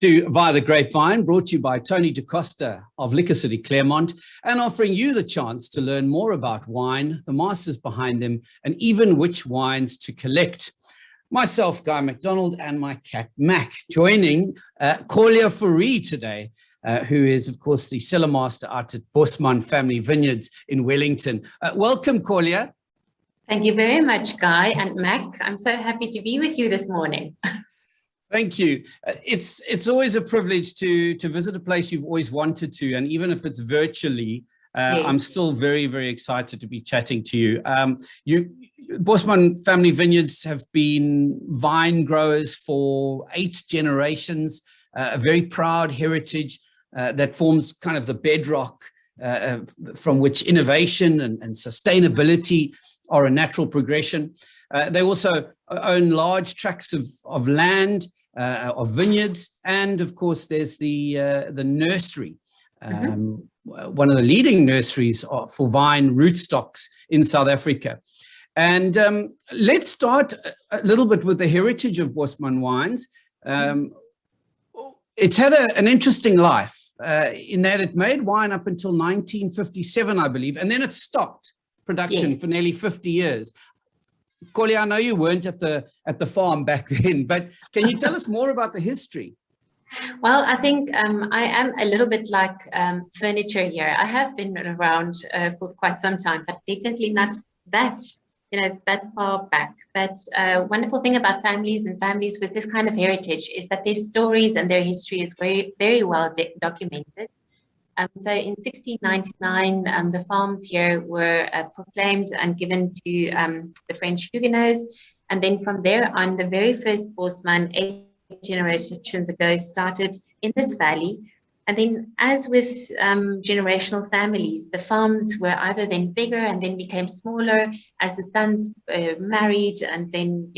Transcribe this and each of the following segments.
To Via the Grapevine, brought to you by Tony DaCosta of Liquor City Claremont, and offering you the chance to learn more about wine, the masters behind them, and even which wines to collect. Myself, Guy McDonald, and my cat, Mac, joining Corlea Fourie today, who is, of course, the Cellarmaster out at Bosman Family Vineyards in Wellington. Welcome, Corlea. Thank you very much, Guy and Mac. I'm so happy to be with you this morning. Thank you. It's always a privilege to visit a place you've always wanted to, and even if it's virtually, yes. I'm still very, very excited to be chatting to you. Bosman Family Vineyards have been vine growers for 8 generations, a very proud heritage that forms kind of the bedrock from which innovation and sustainability are a natural progression. They also own large tracts of land, of vineyards, and of course there's the nursery, one of the leading nurseries for vine rootstocks in South Africa. And let's start a little bit with the heritage of Bosman Wines. It's had an interesting life in that it made wine up until 1957, I believe, and then it stopped production for nearly 50 years. Corlea, I know you weren't at the farm back then, but can you tell us more about the history? Well, I think I am a little bit like furniture here. I have been around for quite some time, but definitely not that far back. But wonderful thing about families and families with this kind of heritage is that their stories and their history is very, very well documented. So in 1699, the farms here were proclaimed and given to the French Huguenots. And then from there on, the very first Bosman, 8 generations ago, started in this valley. And then as with generational families, the farms were either then bigger and then became smaller as the sons married. And then,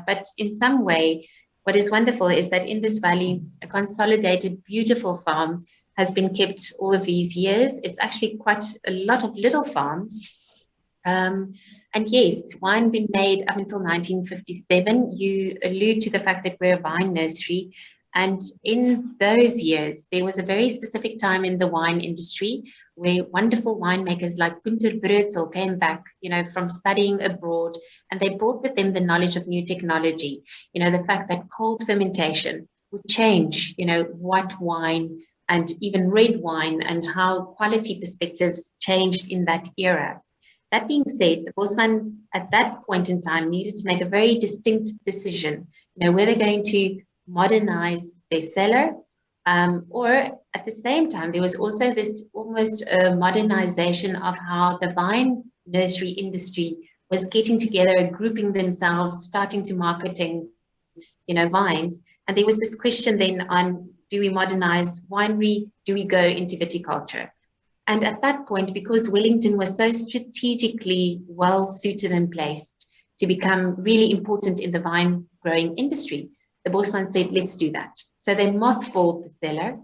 but in some way, what is wonderful is that in this valley, a consolidated, beautiful farm has been kept all of these years. It's actually quite a lot of little farms. And yes, wine been made up until 1957. You allude to the fact that we're a vine nursery. And in those years, there was a very specific time in the wine industry where wonderful winemakers like Günter Breutzel came back, from studying abroad, and they brought with them the knowledge of new technology. The fact that cold fermentation would change, white wine, and even red wine, and how quality perspectives changed in that era. That being said, the Bosmans at that point in time needed to make a very distinct decision, were they going to modernize their cellar, or at the same time, there was also this almost modernization of how the vine nursery industry was getting together, grouping themselves, starting to marketing, vines. And there was this question then on, do we modernize winery? Do we go into viticulture? And at that point, because Wellington was so strategically well suited and placed to become really important in the vine growing industry, the Bosman said, let's do that. So they mothballed the cellar.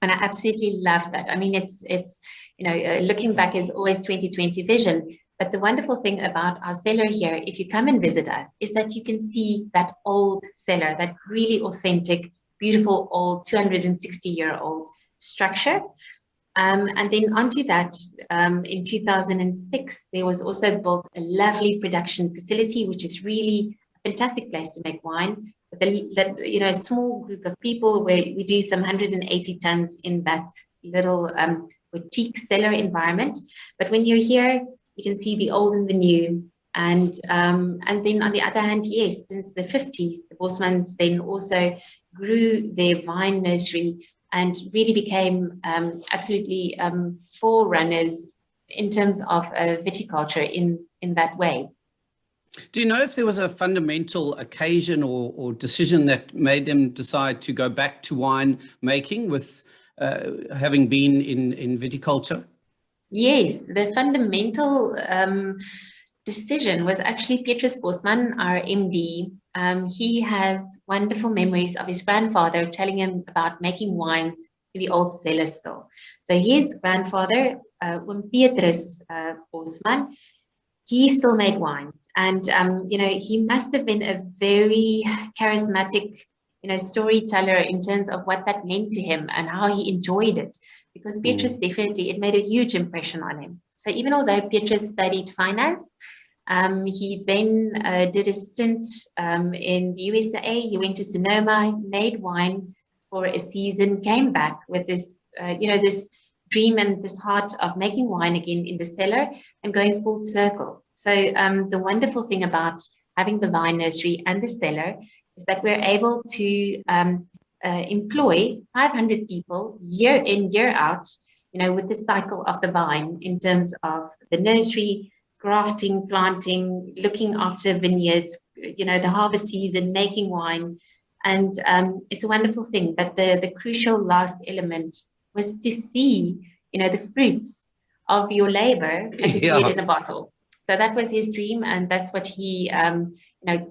And I absolutely love that. I mean, it's looking back is always 2020 vision. But the wonderful thing about our cellar here, if you come and visit us, is that you can see that old cellar, that really authentic, beautiful old 260-year-old structure. And then onto that, in 2006, there was also built a lovely production facility, which is really a fantastic place to make wine. A small group of people where we do some 180 tons in that little boutique cellar environment. But when you're here, you can see the old and the new. And then on the other hand, yes, since the 50s, the Bosmans then also grew their vine nursery and really became absolutely forerunners in terms of viticulture in that way. Do you know if there was a fundamental occasion or decision that made them decide to go back to wine making with having been in viticulture? Yes, the fundamental decision was actually Petrus Bosman, our MD. He has wonderful memories of his grandfather telling him about making wines in the old cellar still. So his grandfather, Petrus Bosman, he still made wines. And, he must have been a very charismatic storyteller in terms of what that meant to him and how he enjoyed it. Because Petrus definitely, it made a huge impression on him. So even although Petrus studied finance, he then did a stint in the USA. He went to Sonoma, made wine for a season, came back with this, this dream and this heart of making wine again in the cellar and going full circle. So the wonderful thing about having the vine nursery and the cellar is that we're able to employ 500 people year in, year out, with the cycle of the vine in terms of the nursery, grafting, planting, looking after vineyards, the harvest season, making wine. And it's a wonderful thing. But the crucial last element was to see, the fruits of your labor and to see it in a bottle. So that was his dream, and that's what he,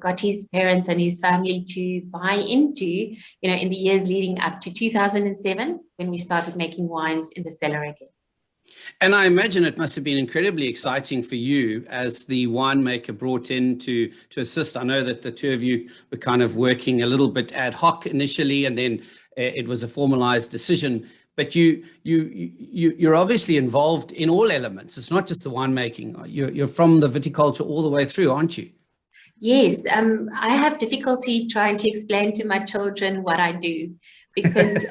got his parents and his family to buy into, in the years leading up to 2007, when we started making wines in the cellar again. And I imagine it must have been incredibly exciting for you as the winemaker brought in to assist. I know that the two of you were kind of working a little bit ad hoc initially, and then it was a formalized decision. But you're obviously involved in all elements. It's not just the winemaking. You're from the viticulture all the way through, aren't you? Yes. I have difficulty trying to explain to my children what I do. Because,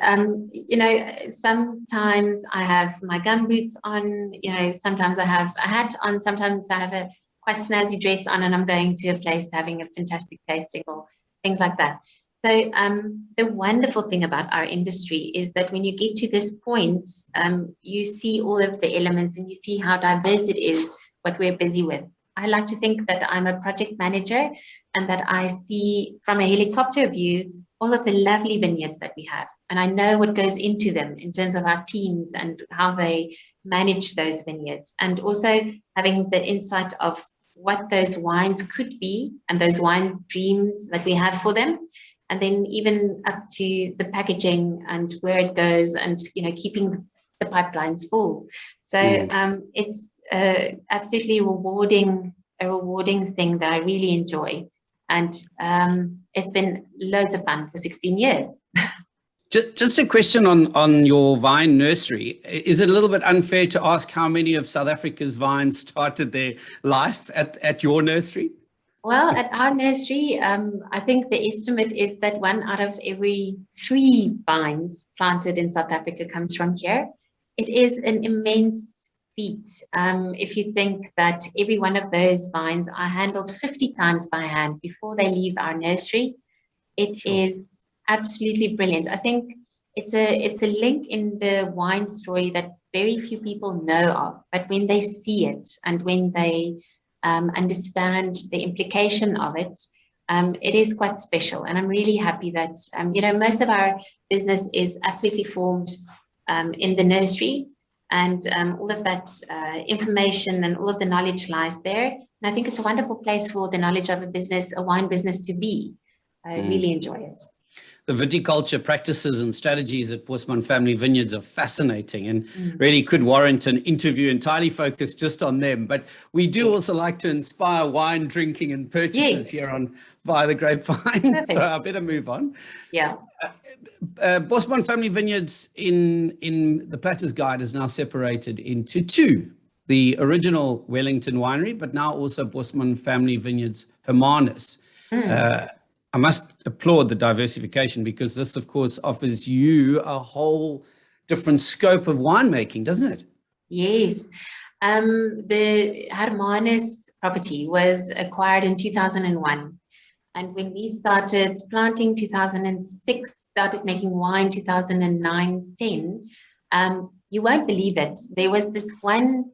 sometimes I have my gumboots on, sometimes I have a hat on, sometimes I have a quite snazzy dress on, and I'm going to a place having a fantastic tasting or things like that. So the wonderful thing about our industry is that when you get to this point, you see all of the elements and you see how diverse it is, what we're busy with. I like to think that I'm a project manager and that I see from a helicopter view all of the lovely vineyards that we have. And I know what goes into them in terms of our teams and how they manage those vineyards. And also having the insight of what those wines could be and those wine dreams that we have for them. And then even up to the packaging and where it goes and, keeping the pipelines full. So it's absolutely a rewarding thing that I really enjoy. And it's been loads of fun for 16 years. Just a question on your vine nursery. Is it a little bit unfair to ask how many of South Africa's vines started their life at your nursery? Well, at our nursery, I think the estimate is that 1 out of every 3 vines planted in South Africa comes from here. It is an immense feat. If you think that every one of those vines are handled 50 times by hand before they leave our nursery, it is absolutely brilliant. I think it's a link in the wine story that very few people know of, but when they see it and when they understand the implication of it, it is quite special. And I'm really happy that, most of our business is absolutely formed in the nursery, and all of that information and all of the knowledge lies there. And I think it's a wonderful place for the knowledge of a wine business to be. I really enjoy it. The viticulture practices and strategies at Bosman Family Vineyards are fascinating and really could warrant an interview entirely focused just on them. But we do also like to inspire wine drinking and purchases here via the Grapevine. Perfect. So I better move on. Yeah. Bosman Family Vineyards in the Platter's Guide is now separated into 2. The original Wellington winery, but now also Bosman Family Vineyards Hermanus. I must applaud the diversification, because this, of course, offers you a whole different scope of winemaking, doesn't it? Yes. The Hermanus property was acquired in 2001. And when we started planting 2006, started making wine 2009-10, you won't believe it. There was this one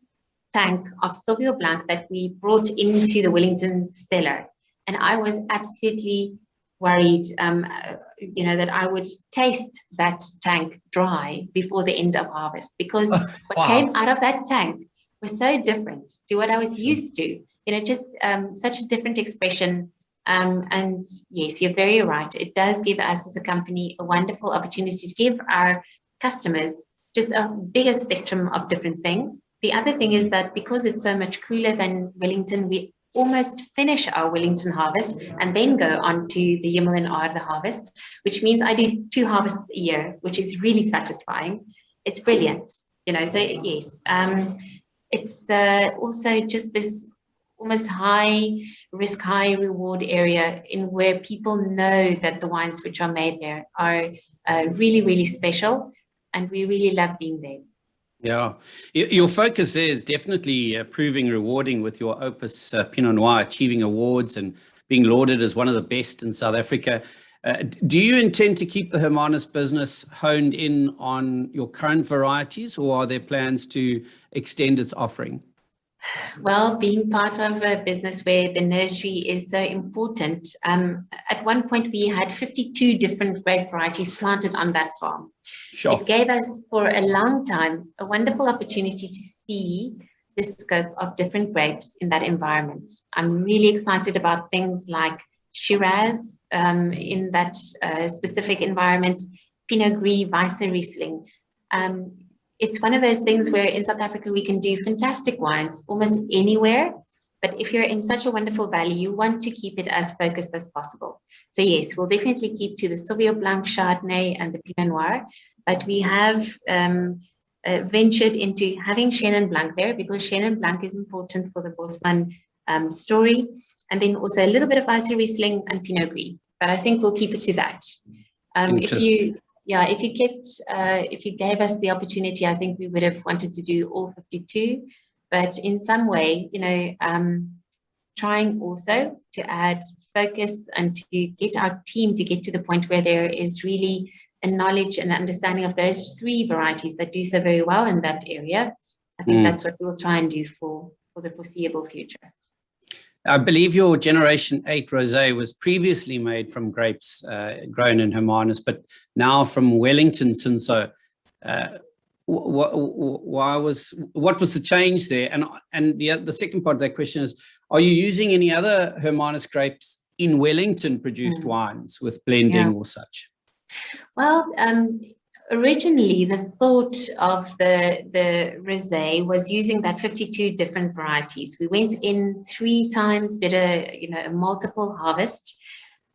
tank of Sauvignon Blanc that we brought into the Wellington cellar. And I was absolutely worried, that I would taste that tank dry before the end of harvest, because what came out of that tank was so different to what I was used to, just such a different expression. And yes, you're very right. It does give us as a company a wonderful opportunity to give our customers just a bigger spectrum of different things. The other thing is that because it's so much cooler than Wellington, we almost finish our Wellington harvest and then go on to the Himmel en Aarde harvest, which means I do 2 harvests a year, which is really satisfying. It's brilliant, you know. So yes, it's also just this almost high risk, high reward area in where people know that the wines which are made there are really, really special, and we really love being there. Yeah, your focus there is definitely proving rewarding with your Opus Pinot Noir, achieving awards and being lauded as one of the best in South Africa. Do you intend to keep the Hermanus business honed in on your current varieties, or are there plans to extend its offering? Well, being part of a business where the nursery is so important, at one point we had 52 different grape varieties planted on that farm. Sure. It gave us for a long time a wonderful opportunity to see the scope of different grapes in that environment. I'm really excited about things like Shiraz in that specific environment, Pinot Gris, Weiss Riesling. It's one of those things where in South Africa we can do fantastic wines almost anywhere, but if you're in such a wonderful valley, you want to keep it as focused as possible. So yes, we'll definitely keep to the Sauvignon Blanc, Chardonnay, and the Pinot Noir, but we have ventured into having Chenin Blanc there because Chenin Blanc is important for the Bosman story, and then also a little bit of Weiss Riesling and Pinot Gris, but I think we'll keep it to that. If you gave us the opportunity, I think we would have wanted to do all 52, but in some way, you know, trying also to add focus and to get our team to get to the point where there is really a knowledge and understanding of those 3 varieties that do so very well in that area. I think that's what we'll try and do for the foreseeable future. I believe your Generation 8 Rosé was previously made from grapes grown in Hermanus, but now from Wellington. So, what was the change there? And the second part of that question is: are you using any other Hermanus grapes in Wellington produced wines with blending or such? Well, originally, the thought of the rosé was using that 52 different varieties. We went in 3 times, did a multiple harvest,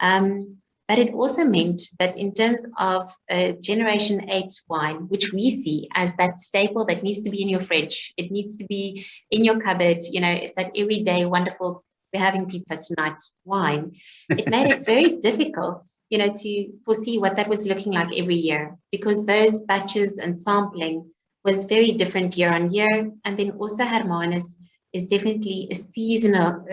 but it also meant that in terms of a Generation 8 wine, which we see as that staple that needs to be in your fridge, it needs to be in your cupboard. You know, it's that everyday wonderful, we're having pizza tonight wine. It made it very difficult, you know, to foresee what that was looking like every year, because those batches and sampling was very different year on year. And then also Hermanus is definitely a seasonal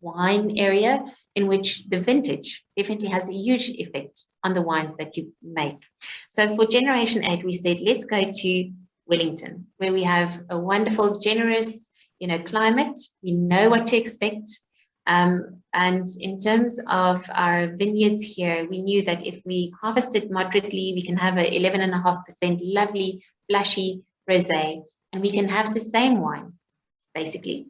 wine area in which the vintage definitely has a huge effect on the wines that you make. So for Generation 8, we said, let's go to Wellington, where we have a wonderful, generous, you know, climate. We know what to expect. And in terms of our vineyards here, we knew that if we harvested moderately, we can have a 11.5% lovely, flashy rosé, and we can have the same wine, basically,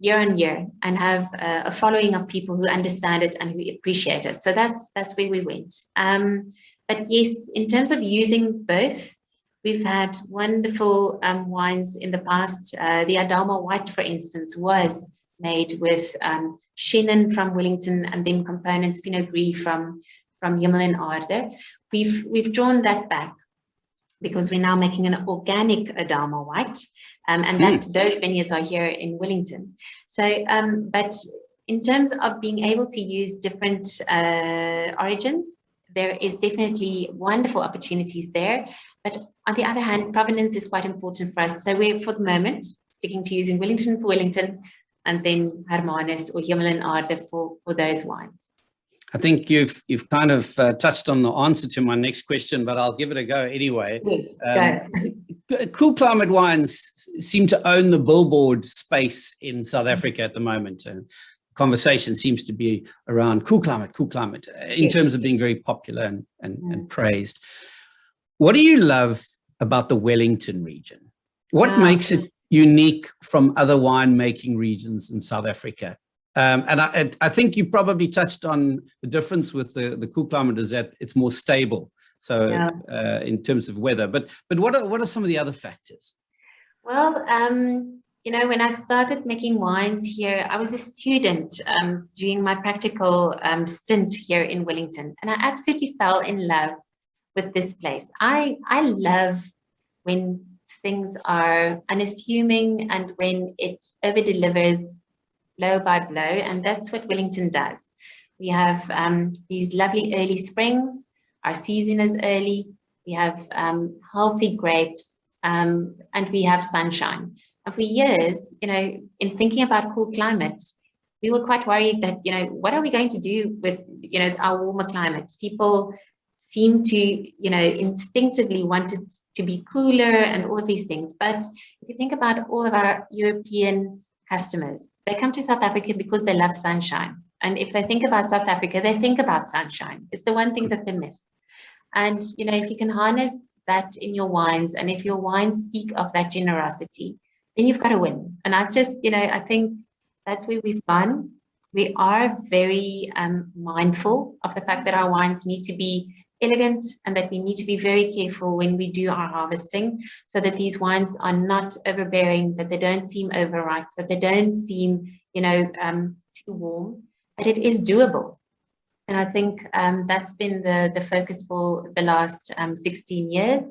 year on year, and have a following of people who understand it and who appreciate it. So that's where we went. But yes, in terms of using both, we've had wonderful wines in the past. The Adama White, for instance, was made with Chenin from Wellington and then components Pinot Gris from Himmel en Aarde. We've drawn that back because we're now making an organic Adama White, and that those vineyards are here in Wellington. So, but in terms of being able to use different origins, there is definitely wonderful opportunities there. But on the other hand, provenance is quite important for us. So we're, for the moment, sticking to using Wellington for Wellington, and then Hermanus or Himmel en Aarde for those wines. I think you've kind of touched on the answer to my next question, but I'll give it a go anyway. Yes, go. Cool climate wines seem to own the billboard space in South Africa at the moment. And conversation seems to be around cool climate, in terms of being very popular and praised. What do you love about the Wellington region? What makes it unique from other winemaking regions in South Africa? And I think you probably touched on the difference with the cool climate is that it's more stable. So in terms of weather, but what are some of the other factors? Well, when I started making wines here, I was a student doing my practical stint here in Wellington, and I absolutely fell in love with this place. I love when things are unassuming and when it over delivers blow by blow, and that's what Wellington does. We have these lovely early springs. Our season is early. We have healthy grapes, and we have sunshine. And for years, in thinking about cool climate, we were quite worried that, what are we going to do with, our warmer climate? People seem to, instinctively want it to be cooler and all of these things. But if you think about all of our European customers, they come to South Africa because they love sunshine. And if they think about South Africa, they think about sunshine. It's the one thing that they miss. And, if you can harness that in your wines, and if your wines speak of that generosity, then you've got to win. And I've just, I think that's where we've gone. We are very mindful of the fact that our wines need to be elegant and that we need to be very careful when we do our harvesting so that these wines are not overbearing, that they don't seem overripe, that they don't seem, too warm, but it is doable. And I think that's been the focus for the last 16 years.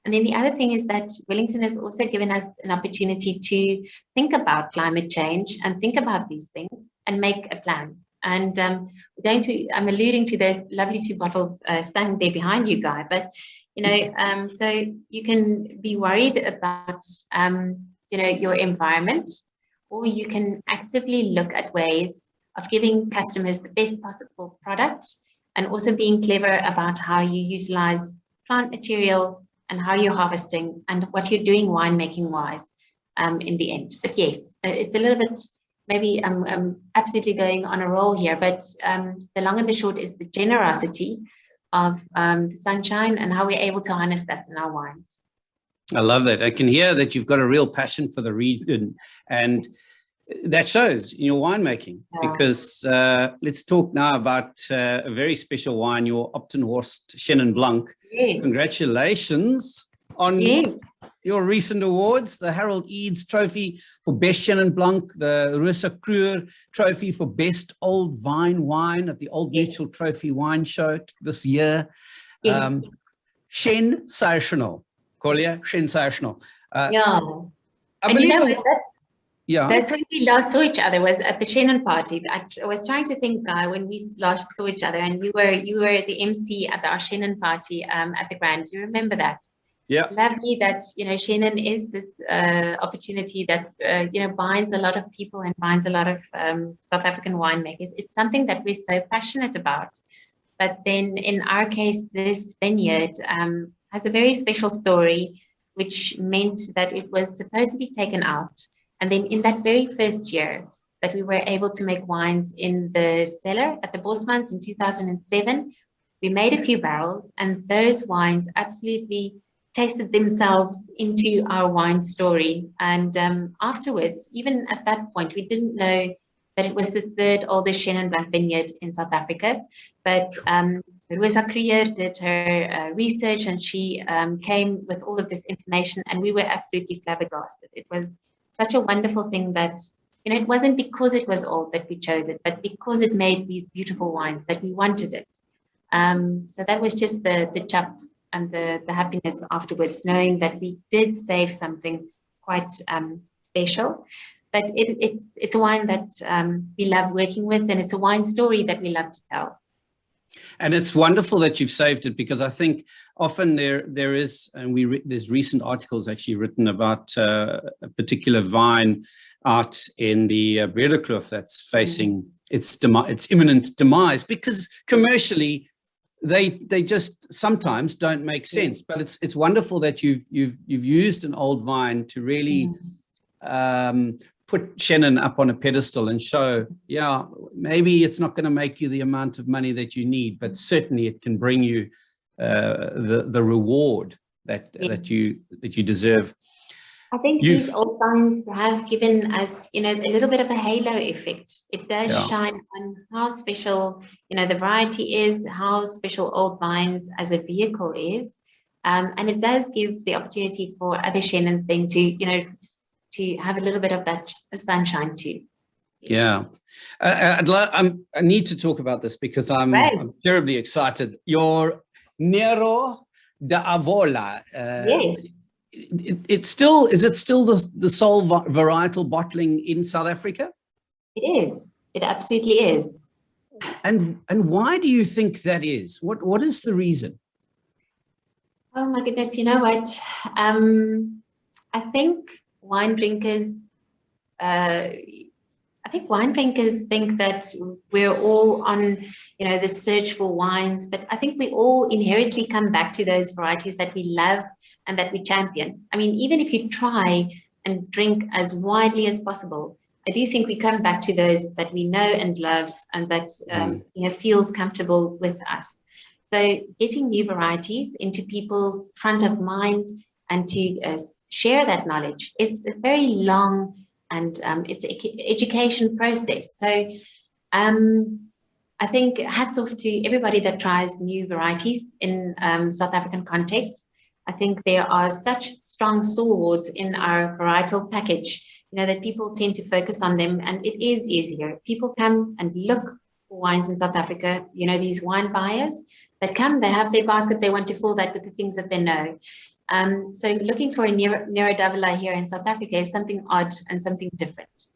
And then the other thing is that Wellington has also given us an opportunity to think about climate change and think about these things and make a plan. And I'm alluding to those lovely 2 bottles standing there behind you, Guy. But, so you can be worried about, your environment, or you can actively look at ways of giving customers the best possible product and also being clever about how you utilize plant material and how you're harvesting and what you're doing winemaking wise in the end. But yes, it's a little bit, maybe I'm absolutely going on a roll here, but the long and the short is the generosity of the sunshine and how we're able to harness that in our wines. I love that. I can hear that you've got a real passion for the region, and that shows in your winemaking, because let's talk now about a very special wine, your Optenhorst Chenin Blanc. Yes. Congratulations on your recent awards, the Harold Eads Trophy for Best Chenin Blanc, the Rosa Kruger Trophy for Best Old Vine Wine at the Old Mutual Trophy Wine Show this year. Sensational. Corlea, sensational. I believe that's when we last saw each other, was at the Chenin party. I was trying to think, Guy, when we last saw each other, and you were the MC at our Chenin party at the Grand. Do you remember that? Yeah. Lovely that, Chenin is this opportunity that, binds a lot of people and binds a lot of South African winemakers. It's something that we're so passionate about. But then in our case, this vineyard has a very special story, which meant that it was supposed to be taken out. And then in that very first year that we were able to make wines in the cellar at the Bosmans in 2007, we made a few barrels, and those wines absolutely tasted themselves into our wine story. And afterwards, even at that point, we didn't know that it was the 3rd oldest Chenin Blanc vineyard in South Africa. But Rosa Kruger did her research, and she came with all of this information, and we were absolutely flabbergasted. It was such a wonderful thing that, it wasn't because it was old that we chose it, but because it made these beautiful wines that we wanted it. So that was just the chup and the happiness afterwards, knowing that we did save something quite special. But it's a wine that we love working with, and it's a wine story that we love to tell. And it's wonderful that you've saved it, because I think often there is, and there's recent articles actually written about a particular vine out in the Viticulture that's facing its imminent demise, because commercially they just sometimes don't make sense. But it's wonderful that you've used an old vine to really put Chenin up on a pedestal and show, maybe it's not going to make you the amount of money that you need, but certainly it can bring you the reward that you deserve. I think these old vines have given us, a little bit of a halo effect. It does shine on how special, the variety is, how special old vines as a vehicle is. And it does give the opportunity for other Chenins then to, to have a little bit of that sunshine too. Yeah, I need to talk about this because I'm terribly excited. Your Nero da Avola. Yes. It's still, is it still the sole varietal bottling in South Africa? It is. It absolutely is. And why do you think that is? What is the reason? Oh my goodness, you know what? I think wine drinkers think that we're all on, the search for wines, but I think we all inherently come back to those varieties that we love and that we champion. I mean, even if you try and drink as widely as possible, I do think we come back to those that we know and love and that feels comfortable with us. So getting new varieties into people's front of mind and to share that knowledge, it's a very long and it's an education process. So I think hats off to everybody that tries new varieties in South African context. I think there are such strong stalwarts in our varietal package, that people tend to focus on them, and it is easier. People come and look for wines in South Africa, these wine buyers that come, they have their basket, they want to fill that with the things that they know. So looking for a Nero d'Avola here in South Africa is something odd and something different.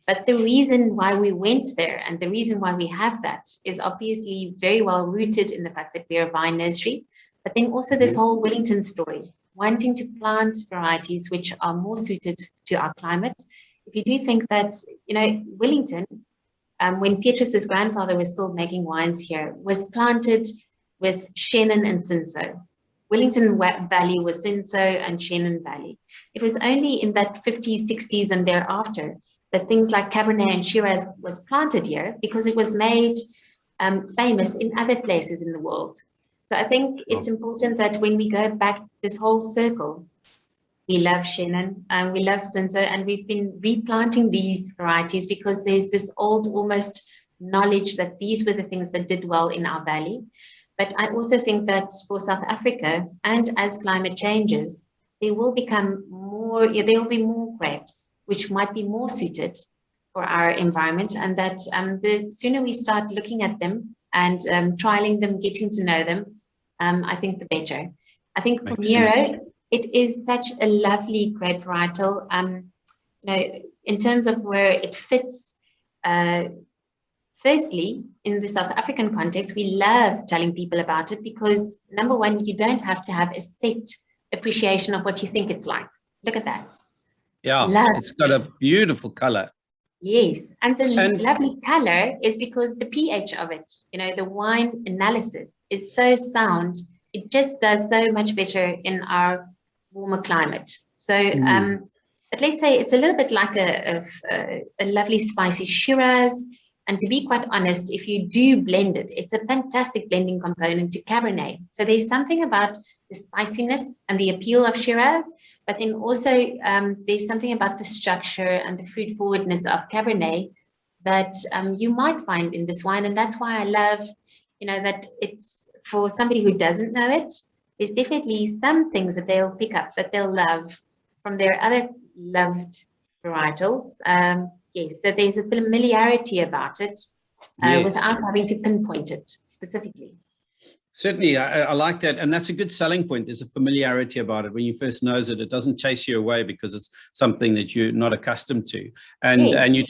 But the reason why we went there and the reason why we have that is obviously very well rooted in the fact that we're a vine nursery, but then also this whole Wellington story, wanting to plant varieties which are more suited to our climate. If you do think that, Wellington, when Petrus's grandfather was still making wines here, was planted with Chenin and Cinsault. Wellington Valley was Cinsault and Chenin Valley. It was only in that 50s, 60s and thereafter that things like Cabernet and Shiraz was planted here because it was made famous in other places in the world. So I think it's important that when we go back this whole circle, we love Chenin and we love Cinsault, and we've been replanting these varieties because there's this old almost knowledge that these were the things that did well in our valley. But I also think that for South Africa, and as climate changes, there will be more grapes, which might be more suited for our environment. And that the sooner we start looking at them and trialing them, getting to know them, I think the better. I think for Nero, it is such a lovely grape varietal. In terms of where it fits, firstly, in the South African context, we love telling people about it because, number one, you don't have to have a set appreciation of what you think it's like. Look at that. Yeah, it's got a beautiful color. Yes, and the lovely color is because the pH of it, the wine analysis is so sound. It just does so much better in our warmer climate. So, but let's say it's a little bit like a lovely spicy Shiraz. And to be quite honest, if you do blend it, it's a fantastic blending component to Cabernet. So there's something about the spiciness and the appeal of Shiraz, but then also there's something about the structure and the fruit forwardness of Cabernet that you might find in this wine. And that's why I love, that it's for somebody who doesn't know it, there's definitely some things that they'll pick up, that they'll love from their other loved varietals. Yes, so there's a familiarity about it without having to pinpoint it specifically. Certainly, I like that. And that's a good selling point. There's a familiarity about it. When you first know it, it doesn't chase you away because it's something that you're not accustomed to. And you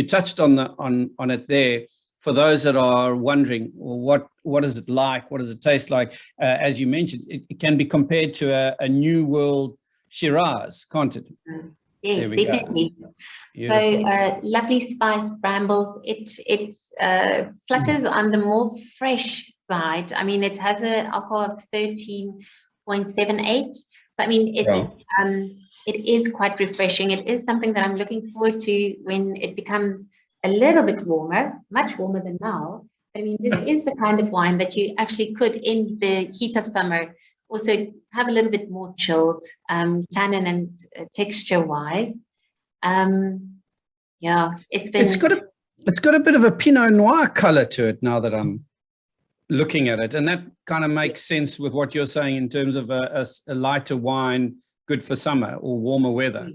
touched on it there. For those that are wondering, well, what is it like? What does it taste like? As you mentioned, it can be compared to a New World Shiraz, can't it? Yes, definitely. So lovely spiced brambles. It flutters on the more fresh side. I mean, it has an alcohol of 13.78. So I mean, it is quite refreshing. It is something that I'm looking forward to when it becomes a little bit warmer, much warmer than now. I mean, this is the kind of wine that you actually could, in the heat of summer, also have a little bit more chilled, tannin and texture-wise. It's got a bit of a Pinot Noir color to it now that I'm looking at it, and that kind of makes sense with what you're saying in terms of a lighter wine, good for summer or warmer weather.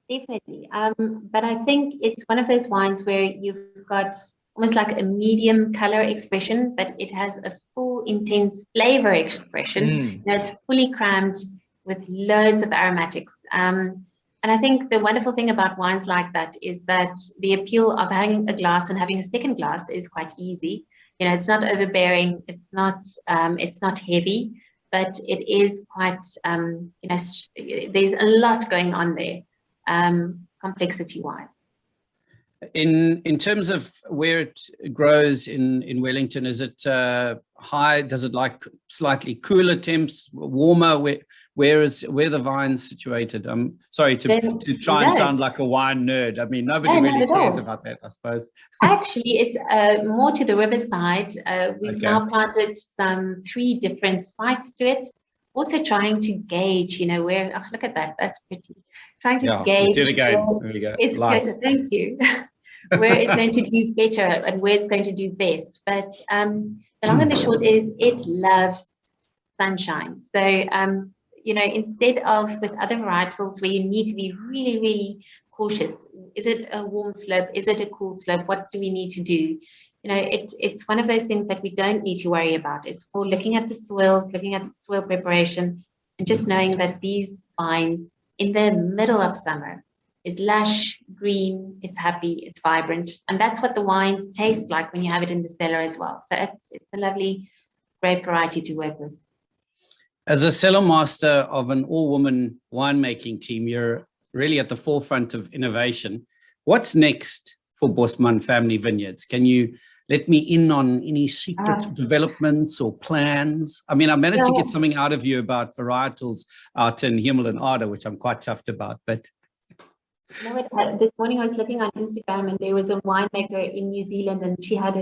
Definitely. But I think it's one of those wines where you've got almost like a medium color expression, but it has a full, intense flavor expression. You know, it's fully crammed with loads of aromatics. And I think the wonderful thing about wines like that is that the appeal of having a glass and having a second glass is quite easy. You know, it's not overbearing, it's not heavy, but it is quite, you know, there's a lot going on there, complexity-wise. In terms of where it grows in Wellington, is it high? Does it like slightly cooler temps, warmer? Where are the vines situated? I'm sorry to try and sound like a wine nerd. I mean, nobody really cares about that, I suppose. Actually, it's more to the riverside. We've now planted 3 different sites to it. Also trying to gauge, you know, where. Oh, look at that. That's pretty. Trying to gauge. Did it again. There we go. It's good. Thank you. Where it's going to do better and where it's going to do best. But the long and the short is it loves sunshine. So, you know, instead of with other varietals where you need to be really, really cautious, is it a warm slope? Is it a cool slope? What do we need to do? You know, it's one of those things that we don't need to worry about. It's more looking at the soils, looking at the soil preparation, and just knowing that these vines in the middle of summer is lush, green, it's happy, it's vibrant. And that's what the wines taste like when you have it in the cellar as well. So it's a lovely, great variety to work with. As a Cellarmaster of an all-woman winemaking team, you're really at the forefront of innovation. What's next for Bosman Family Vineyards? Can you let me in on any secret developments or plans? I mean, I managed to get something out of you about varietals out in Himmel and Aarde, which I'm quite chuffed about, but... No, this morning I was looking on Instagram and there was a winemaker in New Zealand and she had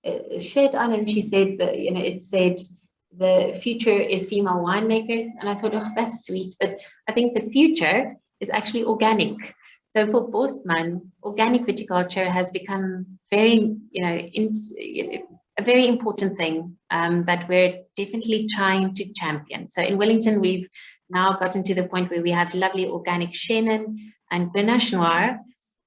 a shirt on and she said that, you know, it said the future is female winemakers, and I thought, oh, that's sweet. But I think the future is actually organic. So for Bosman, organic viticulture has become very, you know, a very important thing that we're definitely trying to champion. So in Wellington, we've now gotten to the point where we have lovely organic Chenin and Grenache Noir.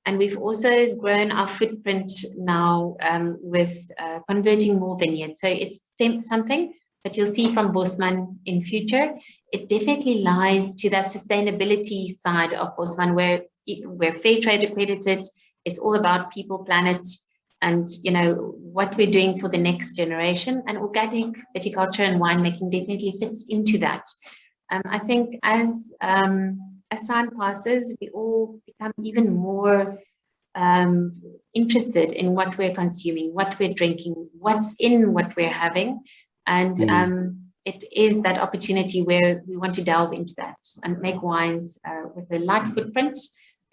And we've also grown our footprint now with converting more vineyards. So it's something that you'll see from Bosman in future. It definitely lies to that sustainability side of Bosman where we're fair trade accredited. It's all about people, planet, and, you know, what we're doing for the next generation. And organic viticulture and winemaking definitely fits into that. I think as time passes, we all become even more interested in what we're consuming, what we're drinking, what's in what we're having. And it is that opportunity where we want to delve into that and make wines with a light footprint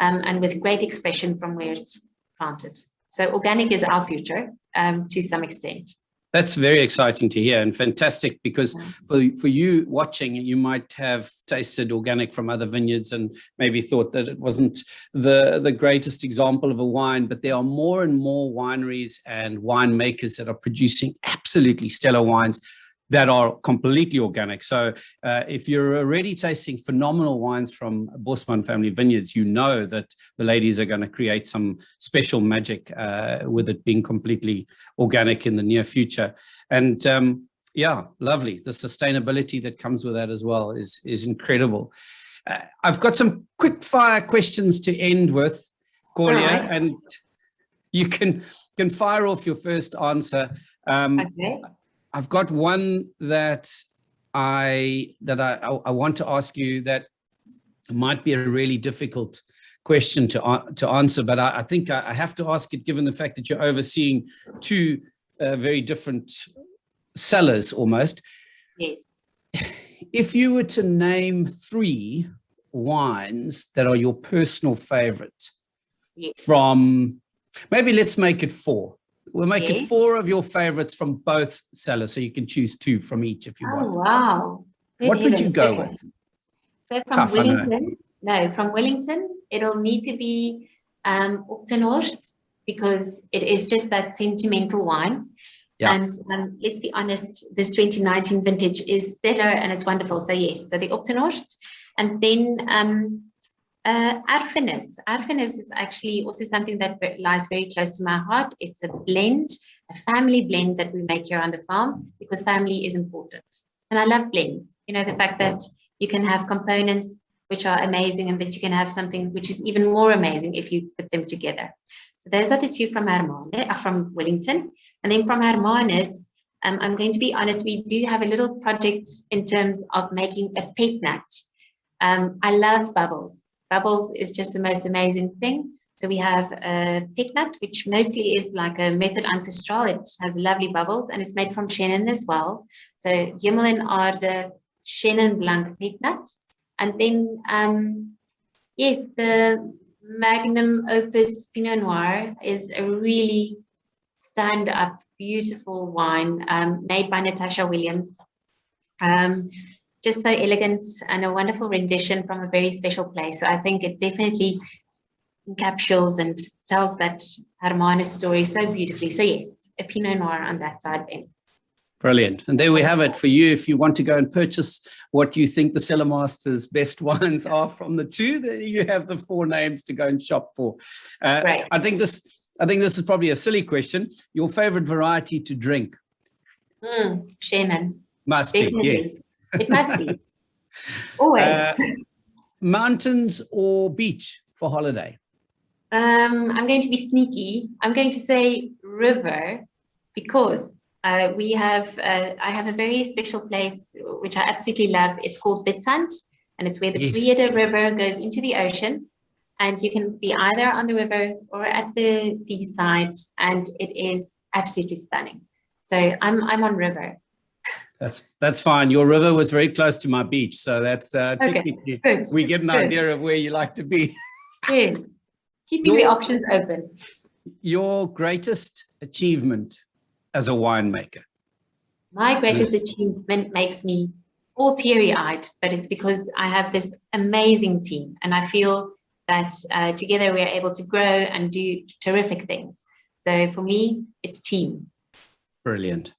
and with great expression from where it's planted. So organic is our future to some extent. That's very exciting to hear and fantastic, because for you watching, you might have tasted organic from other vineyards and maybe thought that it wasn't the greatest example of a wine, but there are more and more wineries and winemakers that are producing absolutely stellar wines that are completely organic. So if you're already tasting phenomenal wines from Bosman Family Vineyards, you know that the ladies are going to create some special magic with it being completely organic in the near future. And yeah, lovely. The sustainability that comes with that as well is incredible. I've got some quick fire questions to end with, Corlea, and you can fire off your first answer. Okay. I've got one that I want to ask you that might be a really difficult question to answer, but I think I have to ask it given the fact that you're overseeing 2 very different cellars almost. Yes. If you were to name 3 wines that are your personal favorite, from, maybe let's make it 4. We'll make it 4 of your favorites from both cellars, so you can choose 2 from each if you want. Oh, wow. What would you go with? So from Wellington, from Wellington, it'll need to be Octenhorst, because it is just that sentimental wine. Yeah. And let's be honest, this 2019 vintage is stellar and it's wonderful. So yes, so the Octenhorst. And then Hermanus. Hermanus is actually also something that lies very close to my heart. It's a blend, a family blend that we make here on the farm because family is important. And I love blends. You know, the fact that you can have components which are amazing and that you can have something which is even more amazing if you put them together. So those are the two from from Wellington. And then from Hermanus, I'm going to be honest, we do have a little project in terms of making a pet nut. I love bubbles. Bubbles is just the most amazing thing. So we have a pet nut, which mostly is like a method ancestral. It has lovely bubbles and it's made from Chenin as well. So Himmel en Aarde Chenin Blanc pet nut. And then, yes, the Magnum Opus Pinot Noir is a really stand-up, beautiful wine made by Natasha Williams. Just so elegant and a wonderful rendition from a very special place. So I think it definitely encapsulates and tells that Hermanus story so beautifully. So yes, a Pinot Noir on that side then. Brilliant. And there we have it for you. If you want to go and purchase what you think the Cellarmaster's best wines are from the two, then you have the 4 names to go and shop for. Right. I think this is probably a silly question. Your favorite variety to drink? Chenin. Must Definitely. be, yes. It must be. Always. Mountains or beach for holiday? I'm going to be sneaky. I'm going to say river because I have a very special place which I absolutely love. It's called Viticulture, and it's where the Grapevine River goes into the ocean, and you can be either on the river or at the seaside, and it is absolutely stunning. So I'm on river. That's fine. Your river was very close to my beach, so that's technically good, we get an idea of where you like to be. Yes, keeping the options open. Your greatest achievement as a winemaker? My greatest achievement makes me all teary-eyed, but it's because I have this amazing team, and I feel that together we are able to grow and do terrific things. So for me, it's team. Brilliant.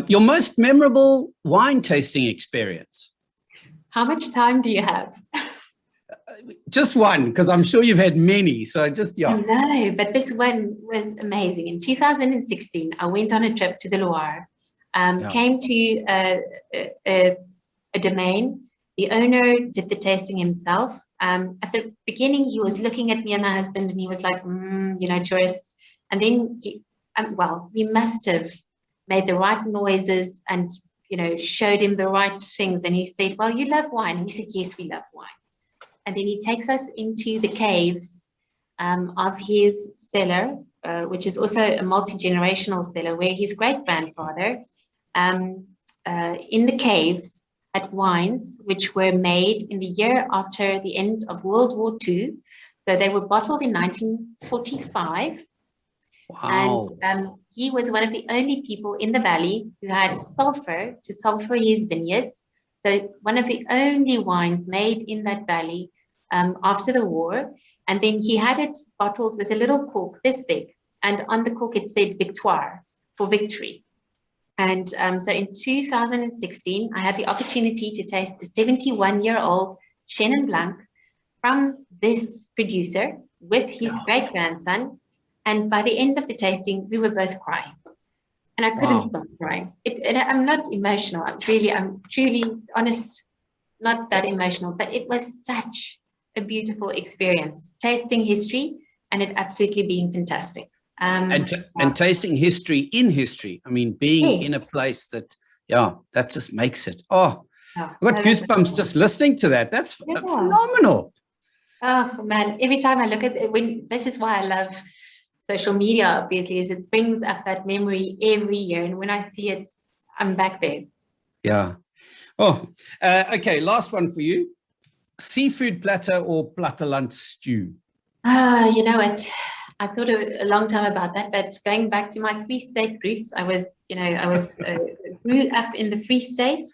Your most memorable wine tasting experience? How much time do you have? Just one, because I'm sure you've had many. So just, yeah. No, but this one was amazing. In 2016, I went on a trip to the Loire, came to a domain. The owner did the tasting himself. At the beginning, he was looking at me and my husband, and he was like, tourists. And then, we must have made the right noises and, showed him the right things. And he said, well, you love wine. And we said, yes, we love wine. And then he takes us into the caves of his cellar, which is also a multi-generational cellar, where his great-grandfather in the caves had wines which were made in the year after the end of World War II. So they were bottled in 1945. Wow. And he was one of the only people in the valley who had sulfur to sulfur his vineyards. So one of the only wines made in that valley after the war. And then he had it bottled with a little cork this big. And on the cork, it said Victoire, for victory. And so in 2016, I had the opportunity to taste the 71-year-old Chenin Blanc from this producer with his great-grandson. And by the end of the tasting, we were both crying. And I couldn't stop crying. And I'm not emotional. I'm truly honest, not that emotional. But it was such a beautiful experience, tasting history, and it absolutely being fantastic. And tasting history in history. I mean, being in a place that, that just makes it. I've got goosebumps just listening to that. That's phenomenal. Oh, man. Every time I look at it, this is why I love social media, obviously, is it brings up that memory every year. And when I see it, I'm back there. Yeah. Okay. Last one for you. Seafood platter or platteland stew? You know what? I thought a long time about that, but going back to my Free State roots, I was grew up in the Free State.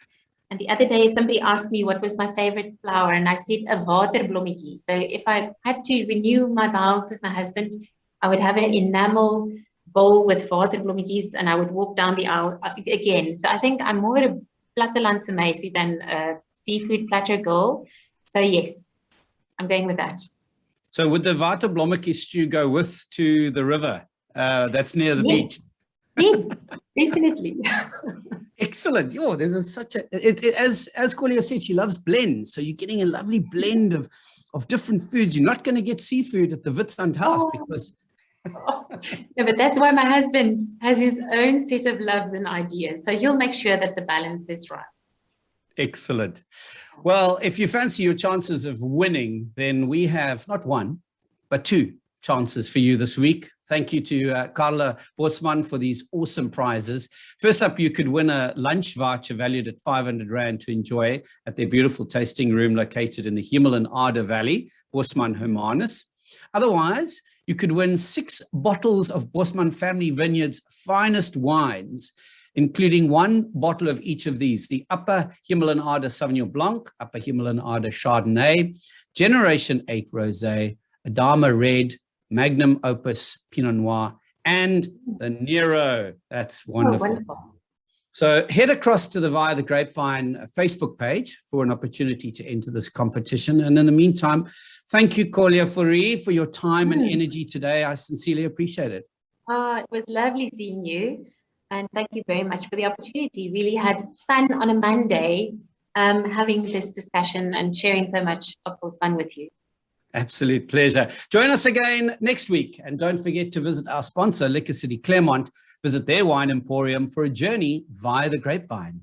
And the other day, somebody asked me what was my favorite flower, and I said a waterblommetjie. So if I had to renew my vows with my husband, I would have an enamel bowl with waterblommetjies, and I would walk down the aisle again. So I think I'm more a plattelandse meisie than a seafood platter girl. So yes, I'm going with that. So would the Waterblommetjie stew go with to the river that's near the beach? Yes, definitely. Excellent. Yo, there's such a, as Corlea said, she loves blends. So you're getting a lovely blend of different foods. You're not going to get seafood at the Witstrand house because... No, but that's why my husband has his own set of loves and ideas. So he'll make sure that the balance is right. Excellent. Well, if you fancy your chances of winning, then we have not one, but two chances for you this week. Thank you to Carla Bosman for these awesome prizes. First up, you could win a lunch voucher valued at 500 Rand to enjoy at their beautiful tasting room located in the Hemel and Aarde Valley, Bosman Hermanus. Otherwise, you could win 6 bottles of Bosman Family Vineyards' finest wines, including 1 bottle of each of these: the Upper Hemel and Aarde Sauvignon Blanc, Upper Hemel and Aarde Chardonnay, Generation 8 Rosé, Adama Red, Magnum Opus Pinot Noir, and the Nero. That's wonderful. Wonderful. So head across to the Via the Grapevine Facebook page for an opportunity to enter this competition. And in the meantime, thank you, Corlea Fourie, for your time and energy today. I sincerely appreciate it. It was lovely seeing you. And thank you very much for the opportunity. Really had fun on a Monday, having this discussion and sharing so much of course fun with you. Absolute pleasure. Join us again next week. And don't forget to visit our sponsor, Liquor City Claremont. Visit their wine emporium for a journey via the Grapevine.